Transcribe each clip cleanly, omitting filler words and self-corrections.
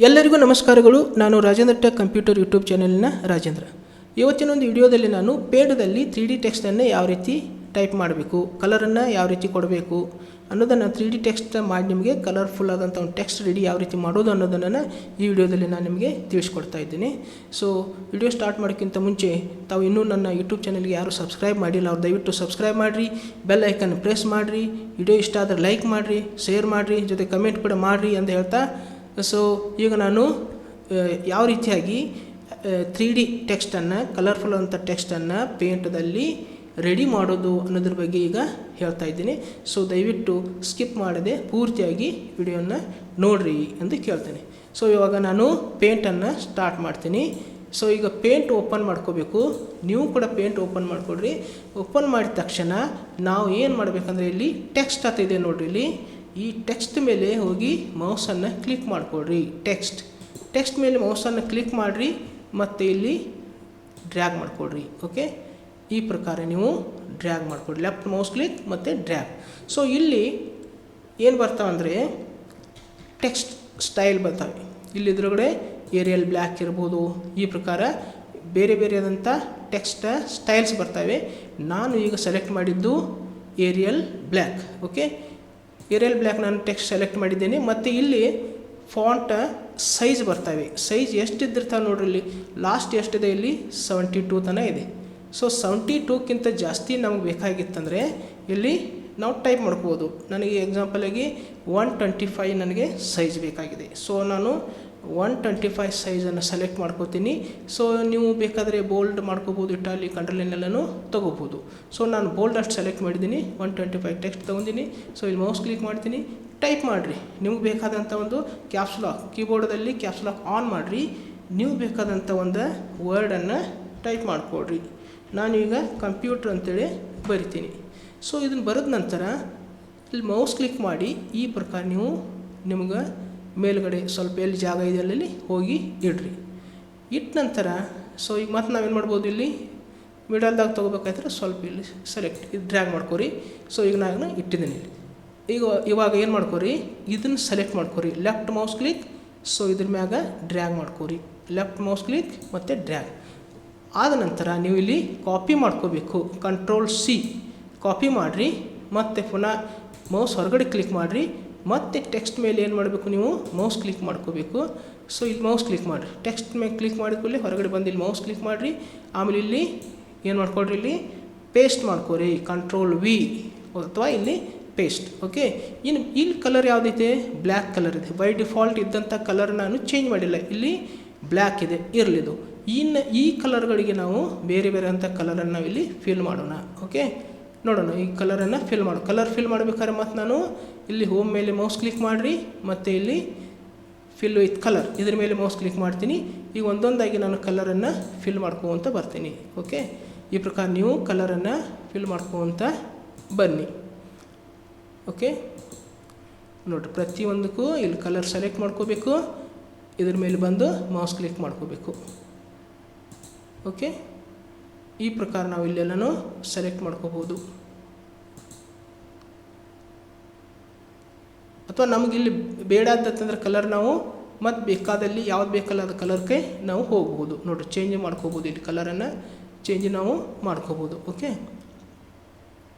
ಎಲ್ಲರಿಗೂ ನಮಸ್ಕಾರಗಳು. ನಾನು ರಾಜೇಂದ್ರ ಟೆಕ್ ಕಂಪ್ಯೂಟರ್ ಯೂಟ್ಯೂಬ್ ಚಾನೆಲ್ನ ರಾಜೇಂದ್ರ. ಇವತ್ತಿನ ಒಂದು ವಿಡಿಯೋದಲ್ಲಿ ನಾನು ಪೇಂಟ್ದಲ್ಲಿ 3D ಟೆಕ್ಸ್ಟನ್ನು ಯಾವ ರೀತಿ ಟೈಪ್ ಮಾಡಬೇಕು, ಕಲರನ್ನು ಯಾವ ರೀತಿ ಕೊಡಬೇಕು ಅನ್ನೋದನ್ನು 3D ಟೆಕ್ಸ್ಟ್ ಮಾಡಿ ನಿಮಗೆ ಕಲರ್ಫುಲ್ ಆದಂಥ ಒಂದು ಟೆಕ್ಸ್ಟ್ ರೆಡಿ ಯಾವ ರೀತಿ ಮಾಡೋದು ಅನ್ನೋದನ್ನು ಈ ವಿಡಿಯೋದಲ್ಲಿ ನಾನು ನಿಮಗೆ ತಿಳಿಸ್ಕೊಡ್ತಾ ಇದ್ದೀನಿ. ಸೊ ವಿಡಿಯೋ ಸ್ಟಾರ್ಟ್ ಮಾಡೋಕ್ಕಿಂತ ಮುಂಚೆ ತಾವು ಇನ್ನೂ ನನ್ನ ಯೂಟ್ಯೂಬ್ ಚಾನಲ್ಗೆ ಯಾರು ಸಬ್ಸ್ಕ್ರೈಬ್ ಮಾಡಿಲ್ಲ ಅವ್ರು ದಯವಿಟ್ಟು ಸಬ್ಸ್ಕ್ರೈಬ್ ಮಾಡಿರಿ, ಬೆಲ್ ಐಕನ್ ಪ್ರೆಸ್ ಮಾಡಿರಿ, ವಿಡಿಯೋ ಇಷ್ಟ ಆದರೆ ಲೈಕ್ ಮಾಡಿರಿ, ಶೇರ್ ಮಾಡಿರಿ, ಜೊತೆ ಕಮೆಂಟ್ ಕೂಡ ಮಾಡಿರಿ ಅಂತ ಹೇಳ್ತಾ ಸೊ ಈಗ ನಾನು ಯಾವ ರೀತಿಯಾಗಿ 3D ಟೆಕ್ಸ್ಟನ್ನು ಕಲರ್ಫುಲ್ ಅಂತ ಟೆಕ್ಸ್ಟನ್ನು ಪೇಂಟ್ದಲ್ಲಿ ರೆಡಿ ಮಾಡೋದು ಅನ್ನೋದ್ರ ಬಗ್ಗೆ ಈಗ ಹೇಳ್ತಾ ಇದ್ದೀನಿ. ಸೊ ದಯವಿಟ್ಟು ಸ್ಕಿಪ್ ಮಾಡದೆ ಪೂರ್ತಿಯಾಗಿ ವಿಡಿಯೋನ ನೋಡಿರಿ ಎಂದು ಕೇಳ್ತೇನೆ. ಸೊ ಇವಾಗ ನಾನು ಪೇಂಟನ್ನು ಸ್ಟಾರ್ಟ್ ಮಾಡ್ತೀನಿ. ಸೊ ಈಗ ಪೇಂಟ್ ಓಪನ್ ಮಾಡ್ಕೋಬೇಕು. ನೀವು ಕೂಡ ಪೇಂಟ್ ಓಪನ್ ಮಾಡ್ಕೊಡ್ರಿ. ಓಪನ್ ಮಾಡಿದ ತಕ್ಷಣ ನಾವು ಏನು ಮಾಡಬೇಕಂದ್ರೆ ಇಲ್ಲಿ ಟೆಕ್ಸ್ಟ್ ಅಂತ ಇದೆ ನೋಡಿರಿ, ಇಲ್ಲಿ ಈ ಟೆಕ್ಸ್ಟ್ ಮೇಲೆ ಹೋಗಿ ಮೌಸನ್ನು ಕ್ಲಿಕ್ ಮಾಡಿಕೊಡ್ರಿ. ಟೆಕ್ಸ್ಟ್ ಮೇಲೆ ಮೌಸನ್ನು ಕ್ಲಿಕ್ ಮಾಡಿರಿ ಮತ್ತು ಇಲ್ಲಿ ಡ್ರ್ಯಾಗ್ ಮಾಡಿಕೊಡ್ರಿ. ಓಕೆ, ಈ ಪ್ರಕಾರ ನೀವು ಡ್ರ್ಯಾಗ್ ಮಾಡಿಕೊಡ್ರಿ, ಲೆಫ್ಟ್ ಮೌಸ್ ಕ್ಲಿಕ್ ಮತ್ತು ಡ್ರ್ಯಾಗ್. ಸೊ ಇಲ್ಲಿ ಏನು ಬರ್ತಾವಂದರೆ ಟೆಕ್ಸ್ಟ್ ಸ್ಟೈಲ್ ಬರ್ತಾವೆ. ಇಲ್ಲಿ ಇದ್ರೊಳಗಡೆ ಏರಿಯಲ್ ಬ್ಲ್ಯಾಕ್ ಇರ್ಬೋದು, ಈ ಪ್ರಕಾರ ಬೇರೆ ಬೇರೆಯಾದಂಥ ಟೆಕ್ಸ್ಟ್ ಸ್ಟೈಲ್ಸ್ ಬರ್ತವೆ. ನಾನು ಈಗ ಸೆಲೆಕ್ಟ್ ಮಾಡಿದ್ದು Arial Black. Okay, Arial Black ನಾನು ಟೆಕ್ಸ್ಟ್ ಸೆಲೆಕ್ಟ್ ಮಾಡಿದ್ದೇನೆ. ಮತ್ತು ಇಲ್ಲಿ ಫಾಂಟ್ ಸೈಜ್ ಬರ್ತವೆ. ಸೈಜ್ ಎಷ್ಟಿದ್ದಿರ್ತಾವೆ ನೋಡ್ರಿ, ಇಲ್ಲಿ ಲಾಸ್ಟ್ ಎಷ್ಟಿದೆ, ಇಲ್ಲಿ 72 ತನಕ ಇದೆ. ಸೊ 72ಕ್ಕಿಂತ ಜಾಸ್ತಿ ನಮಗೆ ಬೇಕಾಗಿತ್ತಂದರೆ ಇಲ್ಲಿ ನಾವು ಟೈಪ್ ಮಾಡ್ಬೋದು. ನನಗೆ ಎಕ್ಸಾಂಪಲಾಗಿ 125 ನನಗೆ ಸೈಜ್ ಬೇಕಾಗಿದೆ. ಸೊ ನಾನು 125 ಸೈಜನ್ನು ಸೆಲೆಕ್ಟ್ ಮಾಡ್ಕೋತೀನಿ. ಸೊ ನೀವು ಬೇಕಾದರೆ ಬೋಲ್ಡ್ ಮಾಡ್ಕೋಬೋದು, ಇಟಾಲಿ ಕಂಟ್ರೋಲಿನೆಲ್ಲನೂ ತೊಗೋಬೋದು. ಸೊ ನಾನು ಬೋಲ್ಡ್ ಅಷ್ಟು ಸೆಲೆಕ್ಟ್ ಮಾಡಿದ್ದೀನಿ, 125 ಟೆಕ್ಸ್ಟ್ ತೊಗೊಂಡಿನಿ. ಸೊ ಇಲ್ಲಿ ಮೌಸ್ ಕ್ಲಿಕ್ ಮಾಡ್ತೀನಿ, ಟೈಪ್ ಮಾಡಿರಿ. ನಿಮ್ಗೆ ಬೇಕಾದಂಥ ಒಂದು ಕ್ಯಾಪ್ಸ್ ಲಾಕ್, ಕೀಬೋರ್ಡಲ್ಲಿ ಕ್ಯಾಪ್ಸ್ ಲಾಕ್ ಆನ್ ಮಾಡಿರಿ. ನೀವು ಬೇಕಾದಂಥ ಒಂದು ವರ್ಡನ್ನು ಟೈಪ್ ಮಾಡಿಕೊಡ್ರಿ. ನಾನೀಗ ಕಂಪ್ಯೂಟರ್ ಅಂತೇಳಿ ಬರಿತೀನಿ. ಸೊ ಇದನ್ನು ಬರೆದ ನಂತರ ಇಲ್ಲಿ ಮೌಸ್ ಕ್ಲಿಕ್ ಮಾಡಿ ಈ ಪ್ರಕಾರ ನೀವು ನಿಮ್ಗೆ ಮೇಲ್ಗಡೆ ಸ್ವಲ್ಪ ಎಲ್ಲಿ ಜಾಗ ಇದೆ ಅಲ್ಲಿ ಹೋಗಿ ಇಡ್ರಿ. ಇಟ್ಟ ನಂತರ ಸೊ ಈಗ ಮತ್ತೆ ನಾವೇನು ಮಾಡ್ಬೋದು, ಇಲ್ಲಿ ಮಿಡಲ್ದಾಗ ತೊಗೋಬೇಕಾಯ್ತಾರೆ ಸ್ವಲ್ಪ ಇಲ್ಲಿ ಸೆಲೆಕ್ಟ್ ಇದು ಡ್ರ್ಯಾಗ್ ಮಾಡ್ಕೊರಿ. ಸೊ ಈಗ ನಾನು ಇಟ್ಟಿದ್ದೀನಿ ಇಲ್ಲಿ. ಇವಾಗ ಏನು ಮಾಡ್ಕೊರಿ, ಇದನ್ನು ಸೆಲೆಕ್ಟ್ ಮಾಡ್ಕೊರಿ, ಲೆಫ್ಟ್ ಮೌಸ್ ಕ್ಲಿಕ್. ಸೊ ಇದ್ರ ಮ್ಯಾಗ ಡ್ರ್ಯಾಗ್ ಮಾಡ್ಕೊರಿ, ಲೆಫ್ಟ್ ಮೌಸ್ ಕ್ಲಿಕ್ ಮತ್ತು ಡ್ರ್ಯಾಗ್. ಆದ ನಂತರ ನೀವು ಇಲ್ಲಿ ಕಾಪಿ ಮಾಡ್ಕೋಬೇಕು, Ctrl+C ಕಾಪಿ ಮಾಡಿರಿ. ಮತ್ತು ಪುನಃ ಮೌಸ್ ಹೊರಗಡೆ ಕ್ಲಿಕ್ ಮಾಡಿರಿ. ಮತ್ತು ಟೆಕ್ಸ್ಟ್ ಮೇಲೆ ಏನು ಮಾಡಬೇಕು, ನೀವು ಮೌಸ್ ಕ್ಲಿಕ್ ಮಾಡ್ಕೋಬೇಕು. ಸೊ ಇಲ್ಲಿ ಮೌಸ್ ಕ್ಲಿಕ್ ಮಾಡಿರಿ, ಟೆಕ್ಸ್ಟ್ ಮೇಲೆ ಕ್ಲಿಕ್ ಮಾಡಿದ ಕೂಡಲೇ ಹೊರಗಡೆ ಬಂದು ಇಲ್ಲಿ ಮೌಸ್ ಕ್ಲಿಕ್ ಮಾಡಿರಿ. ಆಮೇಲೆ ಇಲ್ಲಿ ಏನು ಮಾಡ್ಕೊಡ್ರಿ, ಇಲ್ಲಿ ಪೇಸ್ಟ್ ಮಾಡ್ಕೊರಿ, Ctrl+V ಅಥವಾ ಇಲ್ಲಿ ಪೇಸ್ಟ್. ಓಕೆ, ಇನ್ನು ಇಲ್ಲಿ ಕಲರ್ ಯಾವುದೈತೆ, ಬ್ಲ್ಯಾಕ್ ಕಲರ್ ಇದೆ. ಬೈ ಡಿಫಾಲ್ಟ್ ಇದ್ದಂಥ ಕಲರ್ ನಾನು ಚೇಂಜ್ ಮಾಡಿಲ್ಲ, ಇಲ್ಲಿ ಬ್ಲ್ಯಾಕ್ ಇದೆ, ಇರಲಿದು. ಇನ್ನು ಈ ಕಲರ್ಗಳಿಗೆ ನಾವು ಬೇರೆ ಬೇರೆ ಅಂಥ ಕಲರನ್ನು ನಾವು ಇಲ್ಲಿ ಫಿಲ್ ಮಾಡೋಣ. ಓಕೆ, ನೋಡೋಣ ಈ ಕಲರನ್ನು ಕಲರ್ ಫಿಲ್ ಮಾಡಬೇಕಾದ್ರೆ ಮತ್ತು ನಾನು ಇಲ್ಲಿ ಹೋಮ್ ಮೇಲೆ ಮೌಸ್ ಕ್ಲಿಕ್ ಮಾಡಿರಿ ಮತ್ತು ಇಲ್ಲಿ ಫಿಲ್ ವಿತ್ ಕಲರ್ ಇದ್ರ ಮೇಲೆ ಮೌಸ್ ಕ್ಲಿಕ್ ಮಾಡ್ತೀನಿ. ಈಗ ಒಂದೊಂದಾಗಿ ನಾನು ಕಲರನ್ನು ಫಿಲ್ ಮಾಡ್ಕೋವಂತ ಬರ್ತೀನಿ. ಓಕೆ, ಈ ಪ್ರಕಾರ ನೀವು ಕಲರನ್ನು ಫಿಲ್ ಮಾಡ್ಕೋವಂತ ಬನ್ನಿ. ಓಕೆ, ನೋಡಿರಿ ಪ್ರತಿಯೊಂದಕ್ಕೂ ಇಲ್ಲಿ ಕಲರ್ ಸೆಲೆಕ್ಟ್ ಮಾಡ್ಕೋಬೇಕು, ಇದ್ರ ಮೇಲೆ ಬಂದು ಮೌಸ್ ಕ್ಲಿಕ್ ಮಾಡ್ಕೋಬೇಕು. ಓಕೆ, ಈ ಪ್ರಕಾರ ನಾವು ಇಲ್ಲೆಲ್ಲನೂ ಸೆಲೆಕ್ಟ್ ಮಾಡ್ಕೋಬೋದು. ಅಥವಾ ನಮಗಿಲ್ಲಿ ಬೇಡಾದಂದ್ರೆ ಕಲರ್ ನಾವು ಮತ್ತು ಬೇಕಾದಲ್ಲಿ ಯಾವ್ದು ಬೇಕಲ್ಲ ಅದು ಕಲರ್ಗೆ ನಾವು ಹೋಗ್ಬೋದು. ನೋಡಿರಿ ಚೇಂಜ್ ಮಾಡ್ಕೋಬೋದು, ಇಲ್ಲಿ ಕಲರನ್ನು ಚೇಂಜ್ ನಾವು ಮಾಡ್ಕೋಬೋದು. ಓಕೆ,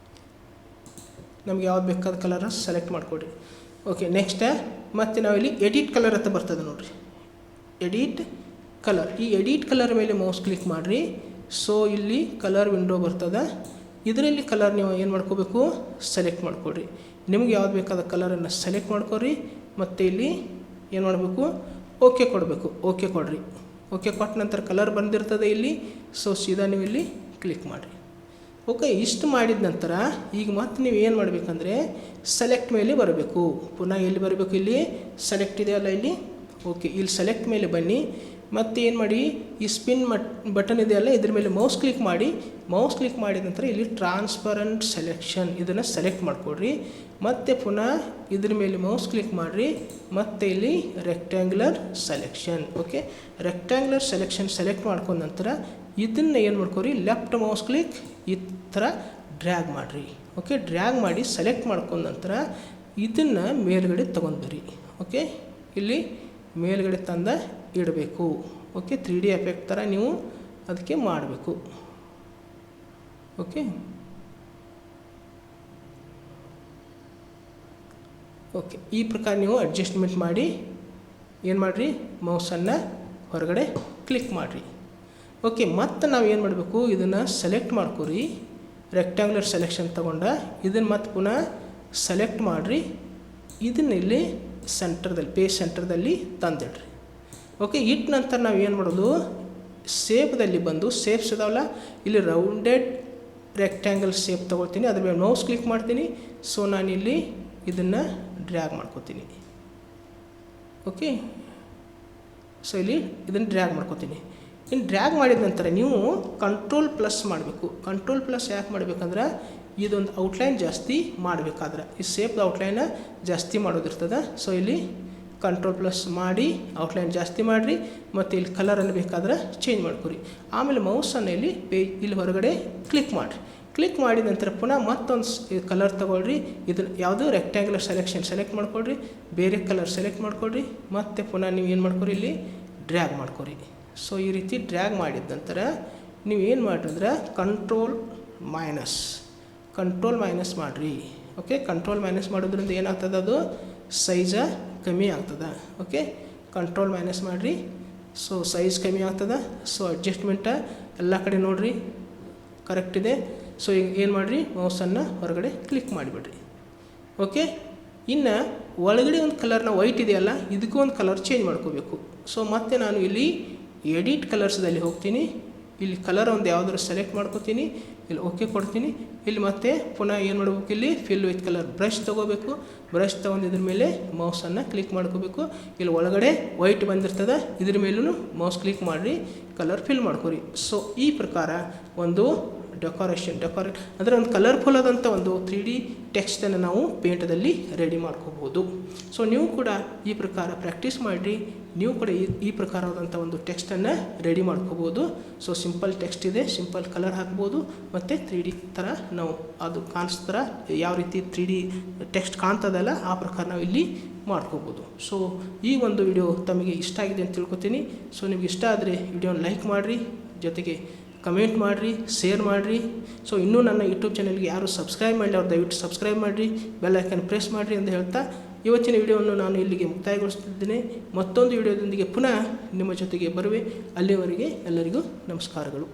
ನಮ್ಗೆ ಯಾವ್ದು ಬೇಕಾದ ಕಲರ್ ಸೆಲೆಕ್ಟ್ ಮಾಡಿಕೊಡ್ರಿ. ಓಕೆ, ನೆಕ್ಸ್ಟ್ ಮತ್ತು ನಾವಿಲ್ಲಿ ಎಡಿಟ್ ಕಲರ್ ಅಂತ ಬರ್ತದೆ ನೋಡಿರಿ, ಎಡಿಟ್ ಕಲರ್. ಈ ಎಡಿಟ್ ಕಲರ್ ಮೇಲೆ ಮೌಸ್ ಕ್ಲಿಕ್ ಮಾಡಿರಿ. ಸೊ ಇಲ್ಲಿ ಕಲರ್ ವಿಂಡೋ ಬರ್ತದೆ. ಇದರಲ್ಲಿ ಕಲರ್ ನೀವು ಏನು ಮಾಡ್ಕೋಬೇಕು, ಸೆಲೆಕ್ಟ್ ಮಾಡಿಕೊಡ್ರಿ. ನಿಮ್ಗೆ ಯಾವ್ದು ಬೇಕಾದ ಕಲರನ್ನು ಸೆಲೆಕ್ಟ್ ಮಾಡ್ಕೊರಿ ಮತ್ತು ಇಲ್ಲಿ ಏನು ಮಾಡಬೇಕು, ಓಕೆ ಕೊಡಬೇಕು. ಓಕೆ ಕೊಡ್ರಿ. ಓಕೆ ಕೊಟ್ಟ ನಂತರ ಕಲರ್ ಬಂದಿರ್ತದೆ ಇಲ್ಲಿ. ಸೊ ಸೀದಾ ನೀವು ಇಲ್ಲಿ ಕ್ಲಿಕ್ ಮಾಡಿರಿ. ಓಕೆ, ಇಷ್ಟು ಮಾಡಿದ ನಂತರ ಈಗ ಮತ್ತೆ ನೀವು ಏನು ಮಾಡಬೇಕಂದ್ರೆ ಸೆಲೆಕ್ಟ್ ಮೇಲೆ ಬರಬೇಕು. ಪುನಃ ಎಲ್ಲಿ ಬರಬೇಕು, ಇಲ್ಲಿ ಸೆಲೆಕ್ಟ್ ಇದೆಯಲ್ಲ ಇಲ್ಲಿ. ಓಕೆ, ಇಲ್ಲಿ ಸೆಲೆಕ್ಟ್ ಮೇಲೆ ಬನ್ನಿ. ಮತ್ತು ಏನು ಮಾಡಿ, ಈ ಸ್ಪಿನ್ ಬಟನ್ ಇದೆಯಲ್ಲ ಇದ್ರ ಮೇಲೆ ಮೌಸ್ ಕ್ಲಿಕ್ ಮಾಡಿ. ಮೌಸ್ ಕ್ಲಿಕ್ ಮಾಡಿದ ನಂತರ ಇಲ್ಲಿ ಟ್ರಾನ್ಸ್ಪರೆಂಟ್ ಸೆಲೆಕ್ಷನ್ ಇದನ್ನು ಸೆಲೆಕ್ಟ್ ಮಾಡಿಕೊಡ್ರಿ. ಮತ್ತು ಪುನಃ ಇದ್ರ ಮೇಲೆ ಮೌಸ್ ಕ್ಲಿಕ್ ಮಾಡಿರಿ ಮತ್ತು ಇಲ್ಲಿ rectangular selection. Okay, rectangular selection select ಮಾಡ್ಕೊಂಡ ನಂತರ ಇದನ್ನು ಏನು ಮಾಡ್ಕೊರಿ, ಲೆಫ್ಟ್ ಮೌಸ್ ಕ್ಲಿಕ್ ಈ ಥರ ಡ್ರ್ಯಾಗ್ ಮಾಡಿರಿ. ಓಕೆ, ಡ್ರ್ಯಾಗ್ ಮಾಡಿ ಸೆಲೆಕ್ಟ್ ಮಾಡ್ಕೊಂಡ ನಂತರ ಇದನ್ನು ಮೇಲ್ಗಡೆ ತೊಗೊಂಡ್ಬರಿ. ಓಕೆ, ಇಲ್ಲಿ ಮೇಲ್ಗಡೆ ತಂದ ಇಡಬೇಕು. ಓಕೆ, 3D ಎಫೆಕ್ಟ್ ಥರ ನೀವು ಅದಕ್ಕೆ ಮಾಡಬೇಕು. ಓಕೆ ಓಕೆ ಈ ಪ್ರಕಾರ ನೀವು ಅಡ್ಜಸ್ಟ್ಮೆಂಟ್ ಮಾಡಿ ಏನು ಮಾಡಿರಿ, ಮೌಸನ್ನು ಹೊರಗಡೆ ಕ್ಲಿಕ್ ಮಾಡಿರಿ. ಓಕೆ, ಮತ್ತು ನಾವು ಏನು ಮಾಡಬೇಕು, ಇದನ್ನು ಸೆಲೆಕ್ಟ್ ಮಾಡ್ಕೊರಿ. ರೆಕ್ಟ್ಯಾಂಗ್ಯುಲರ್ ಸೆಲೆಕ್ಷನ್ ತೊಗೊಂಡ ಇದನ್ನು ಮತ್ತೆ ಪುನಃ ಸೆಲೆಕ್ಟ್ ಮಾಡಿರಿ. ಇದನ್ನ ಇಲ್ಲಿ ಸೆಂಟರ್ದಲ್ಲಿ, ಪೇಜ್ ಸೆಂಟರ್ದಲ್ಲಿ ತಂದಿಡ್ರಿ. ಓಕೆ, ಇಟ್ಟ ನಂತರ ನಾವು ಏನು ಮಾಡೋದು, ಶೇಪ್ದಲ್ಲಿ ಬಂದು ಶೇಪ್ಸ್ ಇದಾವಲ್ಲ, ಇಲ್ಲಿ ರೌಂಡೆಡ್ ರೆಕ್ಟ್ಯಾಂಗಲ್ ಶೇಪ್ ತೊಗೊಳ್ತೀನಿ. ಅದ್ರ ಮೇಲೆ ಮೌಸ್ ಕ್ಲಿಕ್ ಮಾಡ್ತೀನಿ. ಸೊ ನಾನಿಲ್ಲಿ ಇದನ್ನು ಡ್ರ್ಯಾಗ್ ಮಾಡ್ಕೋತೀನಿ. ಓಕೆ, ಸೊ ಇಲ್ಲಿ ಇದನ್ನು ಡ್ರ್ಯಾಗ್ ಮಾಡ್ಕೋತೀನಿ. ಇನ್ನು ಡ್ರ್ಯಾಗ್ ಮಾಡಿದ ನಂತರ ನೀವು ಕಂಟ್ರೋಲ್+ ಮಾಡಬೇಕು. ಕಂಟ್ರೋಲ್+ ಯಾಕೆ ಮಾಡಬೇಕಂದ್ರೆ ಇದೊಂದು ಔಟ್ಲೈನ್ ಜಾಸ್ತಿ ಮಾಡಬೇಕಾದ್ರೆ, ಈ ಶೇಪ್ದ ಔಟ್ಲೈನ ಜಾಸ್ತಿ ಮಾಡೋದಿರ್ತದೆ. ಸೊ ಇಲ್ಲಿ ಕಂಟ್ರೋಲ್+ ಮಾಡಿ ಔಟ್ಲೈನ್ ಜಾಸ್ತಿ ಮಾಡಿರಿ. ಮತ್ತು ಇಲ್ಲಿ ಕಲರನ್ನು ಬೇಕಾದ್ರೆ ಚೇಂಜ್ ಮಾಡ್ಕೊರಿ. ಆಮೇಲೆ ಮೌಸನ್ನು ಇಲ್ಲಿ ಹೊರಗಡೆ ಕ್ಲಿಕ್ ಮಾಡಿರಿ. ಕ್ಲಿಕ್ ಮಾಡಿದ ನಂತರ ಪುನಃ ಮತ್ತೊಂದು ಕಲರ್ ತೊಗೊಳ್ರಿ. ಇದನ್ನು ಯಾವುದು ರೆಕ್ಟ್ಯಾಂಗ್ಯುಲರ್ ಸೆಲೆಕ್ಷನ್ ಸೆಲೆಕ್ಟ್ ಮಾಡ್ಕೊಳ್ರಿ, ಬೇರೆ ಕಲರ್ ಸೆಲೆಕ್ಟ್ ಮಾಡ್ಕೊಳ್ರಿ. ಮತ್ತು ಪುನಃ ನೀವು ಏನು ಮಾಡ್ಕೊರಿ, ಇಲ್ಲಿ ಡ್ರ್ಯಾಗ್ ಮಾಡ್ಕೊರಿ. ಸೊ ಈ ರೀತಿ ಡ್ರ್ಯಾಗ್ ಮಾಡಿದ ನಂತರ ನೀವು ಏನು ಮಾಡಿದ್ರೆ ಕಂಟ್ರೋಲ್ ಮೈನಸ್ ಮಾಡಿರಿ. ಓಕೆ, ಕಂಟ್ರೋಲ್ ಮೈನಸ್ ಮಾಡೋದ್ರಿಂದ ಏನಾಗ್ತದೆ, ಅದು ಸೈಜ ಕಮ್ಮಿ ಆಗ್ತದೆ. ಓಕೆ, ಕಂಟ್ರೋಲ್ ಮೈನಸ್ ಮಾಡಿರಿ. ಸೊ ಸೈಜ್ ಕಮ್ಮಿ ಆಗ್ತದೆ. ಸೊ ಅಡ್ಜಸ್ಟ್ಮೆಂಟ ಎಲ್ಲ ಕಡೆ ನೋಡಿರಿ ಕರೆಕ್ಟ್ ಇದೆ. ಸೊ ಈಗ ಏನು ಮಾಡಿರಿ, ಮೌಸನ್ನು ಹೊರಗಡೆ ಕ್ಲಿಕ್ ಮಾಡಿಬಿಡ್ರಿ. ಓಕೆ, ಇನ್ನು ಒಳಗಡೆ ಒಂದು ಕಲರ್ನ ವೈಟ್ ಇದೆಯಲ್ಲ, ಇದಕ್ಕೂ ಒಂದು ಕಲರ್ ಚೇಂಜ್ ಮಾಡ್ಕೋಬೇಕು. ಸೊ ಮತ್ತೆ ನಾನು ಇಲ್ಲಿ ಎಡಿಟ್ ಕಲರ್ಸ್ದಲ್ಲಿ ಹೋಗ್ತೀನಿ. ಇಲ್ಲಿ ಕಲರ್ ಒಂದು ಯಾವುದಾದ್ರು ಸೆಲೆಕ್ಟ್ ಮಾಡ್ಕೋತೀನಿ. ಇಲ್ಲಿ ಓಕೆ ಕೊಡ್ತೀನಿ. ಇಲ್ಲಿ ಮತ್ತೆ ಪುನಃ ಏನು ಮಾಡಬೇಕು, ಇಲ್ಲಿ ಫಿಲ್ ವಿತ್ ಕಲರ್ ಬ್ರಷ್ ತೊಗೋಬೇಕು. ಬ್ರಷ್ ತೊಗೊಂಡು ಇದ್ರ ಮೇಲೆ ಮೌಸನ್ನು ಕ್ಲಿಕ್ ಮಾಡ್ಕೋಬೇಕು. ಇಲ್ಲಿ ಒಳಗಡೆ ವೈಟ್ ಬಂದಿರ್ತದೆ, ಇದ್ರ ಮೇಲೂ ಮೌಸ್ ಕ್ಲಿಕ್ ಮಾಡಿ ಕಲರ್ ಫಿಲ್ ಮಾಡ್ಕೊರಿ. ಸೊ ಈ ಪ್ರಕಾರ ಒಂದು ಡೆಕೋರೇಟ್ ಅಂದರೆ ಒಂದು ಕಲರ್ಫುಲ್ ಆದಂಥ ಒಂದು 3D ಟೆಕ್ಸ್ಟನ್ನು ನಾವು ಪೇಂಟದಲ್ಲಿ ರೆಡಿ ಮಾಡ್ಕೋಬೋದು. ಸೊ ನೀವು ಕೂಡ ಈ ಪ್ರಕಾರ ಪ್ರಾಕ್ಟೀಸ್ ಮಾಡಿರಿ. ನೀವು ಕೂಡ ಈ ಪ್ರಕಾರವಾದಂಥ ಒಂದು ಟೆಕ್ಸ್ಟನ್ನು ರೆಡಿ ಮಾಡ್ಕೋಬೋದು. ಸೊ ಸಿಂಪಲ್ ಟೆಕ್ಸ್ಟ್ ಇದೆ, ಸಿಂಪಲ್ ಕಲರ್ ಹಾಕ್ಬೋದು. ಮತ್ತು 3D ಥರ ನಾವು ಅದು ಕಾಣಿಸ್ತಾರ ಯಾವ ರೀತಿ 3D ಟೆಕ್ಸ್ಟ್ ಕಾಣ್ತದಲ್ಲ ಆ ಪ್ರಕಾರ ನಾವು ಇಲ್ಲಿ ಮಾಡ್ಕೋಬೋದು. ಸೊ ಈ ಒಂದು ವಿಡಿಯೋ ತಮಗೆ ಇಷ್ಟ ಆಗಿದೆ ಅಂತ ತಿಳ್ಕೊತೀನಿ. ಸೊ ನಿಮ್ಗೆ ಇಷ್ಟ ಆದರೆ ವಿಡಿಯೋನ ಲೈಕ್ ಮಾಡಿರಿ, ಜೊತೆಗೆ ಕಮೆಂಟ್ ಮಾಡಿರಿ, ಶೇರ್ ಮಾಡಿರಿ. ಸೊ ಇನ್ನೂ ನನ್ನ ಯೂಟ್ಯೂಬ್ ಚಾನಲ್ಗೆ ಯಾರು ಸಬ್ಸ್ಕ್ರೈಬ್ ಮಾಡಲಿ ಅವ್ರು ದಯವಿಟ್ಟು ಸಬ್ಸ್ಕ್ರೈಬ್ ಮಾಡಿರಿ, ಬೆಲ್ ಐಕನ್ ಪ್ರೆಸ್ ಮಾಡಿರಿ ಅಂತ ಹೇಳ್ತಾ ಇವತ್ತಿನ ವಿಡಿಯೋವನ್ನು ನಾನು ಇಲ್ಲಿಗೆ ಮುಕ್ತಾಯಗೊಳಿಸ್ತಿದ್ದೇನೆ. ಮತ್ತೊಂದು ವಿಡಿಯೋದೊಂದಿಗೆ ಪುನಃ ನಿಮ್ಮ ಜೊತೆಗೆ ಬರುವೆ. ಅಲ್ಲಿಯವರೆಗೆ ಎಲ್ಲರಿಗೂ ನಮಸ್ಕಾರಗಳು.